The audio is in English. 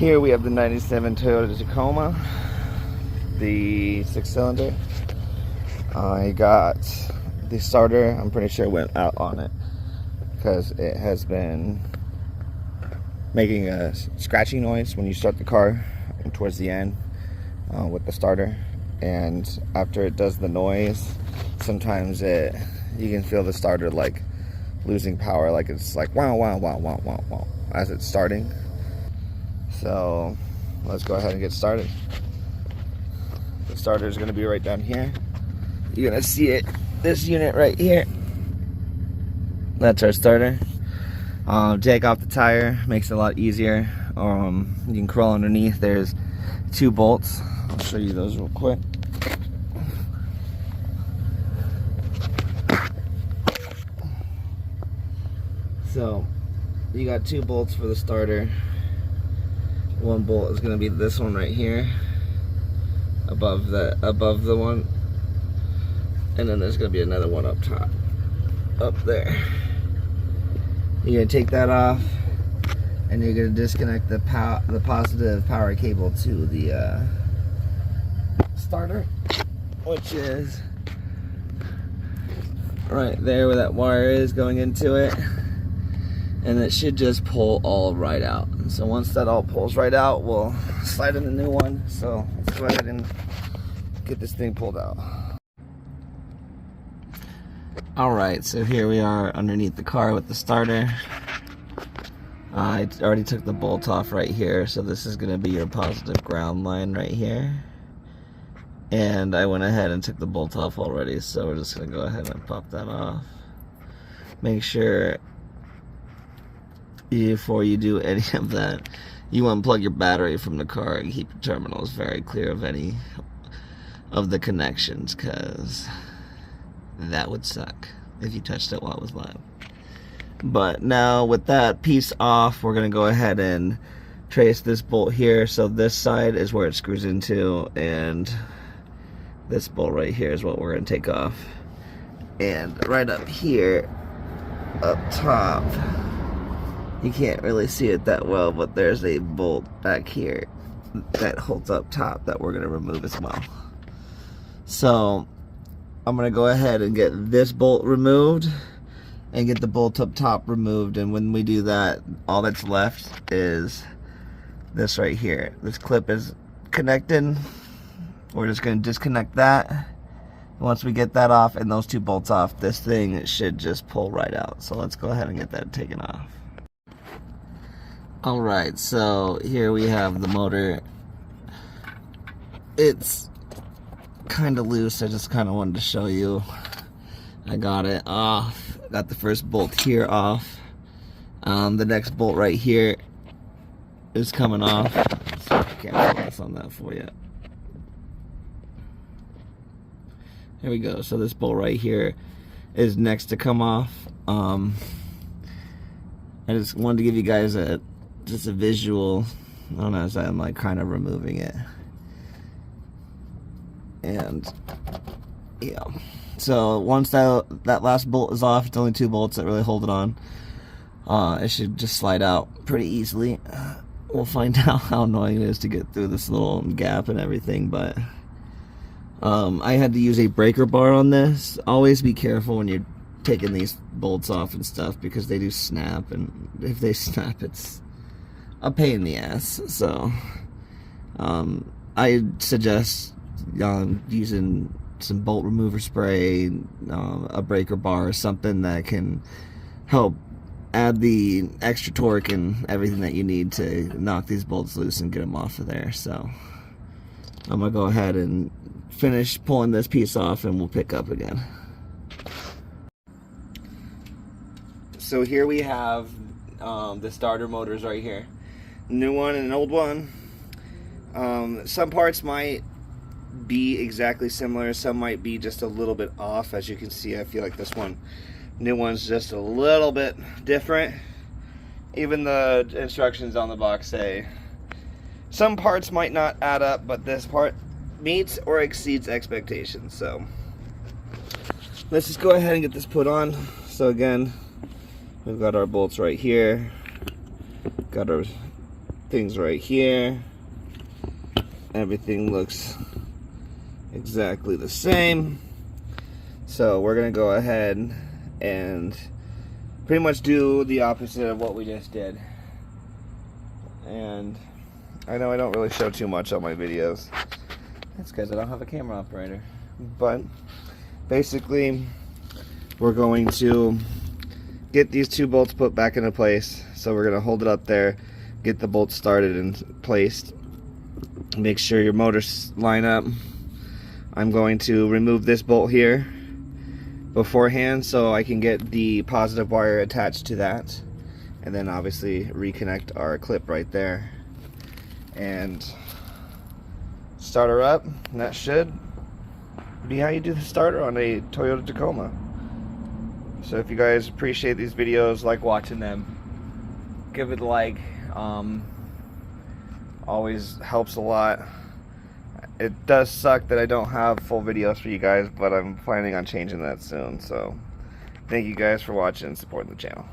Here we have the 97 Toyota Tacoma, the 6-cylinder. I got the starter. I'm pretty sure it went out on it because it has been making a scratching noise when you start the car towards the end with the starter. And after it does the noise, sometimes you can feel the starter like losing power, like it's like wow wow wow wow wow wow as it's starting. So let's go ahead and get started. The starter is going to be right down here. You're going to see it, this unit right here. That's our starter. Take off the tire, makes it a lot easier. You can crawl underneath. There's 2 bolts. I'll show you those real quick. So you got 2 bolts for the starter. One bolt is going to be this one right here, above the one, and then there's going to be another one up top, up there. You're going to take that off, and you're going to disconnect the positive power cable to the starter, which is right there where that wire is going into it. And it should just pull all right out. So once that all pulls right out, we'll slide in the new one. So let's go ahead and get this thing pulled out. Alright, so here we are underneath the car with the starter. I already took the bolt off right here, so this is going to be your positive ground line right here. And I went ahead and took the bolt off already, so we're just going to go ahead and pop that off. Make sure before you do any of that, you unplug your battery from the car and keep your terminals very clear of any of the connections, because that would suck if you touched it while it was live. But now with that piece off, we're going to go ahead and trace this bolt here. So this side is where it screws into, and this bolt right here is what we're going to take off. And right up here, up top, you can't really see it that well, but there's a bolt back here that holds up top that we're going to remove as well. So I'm going to go ahead and get this bolt removed and get the bolt up top removed. And when we do that, all that's left is this right here. This clip is connected. We're just going to disconnect that. Once we get that off and those 2 bolts off, this thing should just pull right out. So let's go ahead and get that taken off. Alright, so here we have the motor. It's kind of loose. I just kind of wanted to show you. I got it off. Got the first bolt here off. The next bolt right here is coming off. So I can't focus on that for you. Here we go. So this bolt right here is next to come off. I just wanted to give you guys just a visual on as I'm like kind of removing it. And yeah, so once that last bolt is off, it's only 2 bolts that really hold it on. It should just slide out pretty easily. We'll find out how annoying it is to get through this little gap and everything, but I had to use a breaker bar on this. Always be careful when you're taking these bolts off and stuff, because they do snap, and if they snap, it's a pain in the ass. So I suggest using some bolt remover spray, a breaker bar, or something that can help add the extra torque and everything that you need to knock these bolts loose and get them off of there. So I'm gonna go ahead and finish pulling this piece off, and we'll pick up again. So here we have the starter motors right here. New one and an old one. Some parts might be exactly similar, some might be just a little bit off. As you can see, I feel like this new one's just a little bit different. Even the instructions on the box say some parts might not add up, but this part meets or exceeds expectations. So let's just go ahead and get this put on. So again, we've got our bolts right here, got our things right here. Everything looks exactly the same. So we're gonna go ahead and pretty much do the opposite of what we just did. And I know I don't really show too much on my videos. That's because I don't have a camera operator. But basically, we're going to get these two bolts put back into place. So we're gonna hold it up there, get the bolts started and placed. Make sure your motors line up. I'm going to remove this bolt here beforehand so I can get the positive wire attached to that, and then obviously reconnect our clip right there and start her up, and that should be how you do the starter on a Toyota Tacoma. So if you guys appreciate these videos, like watching them, give it a like. Always helps a lot. It does suck that I don't have full videos for you guys, but I'm planning on changing that soon. So thank you guys for watching and supporting the channel.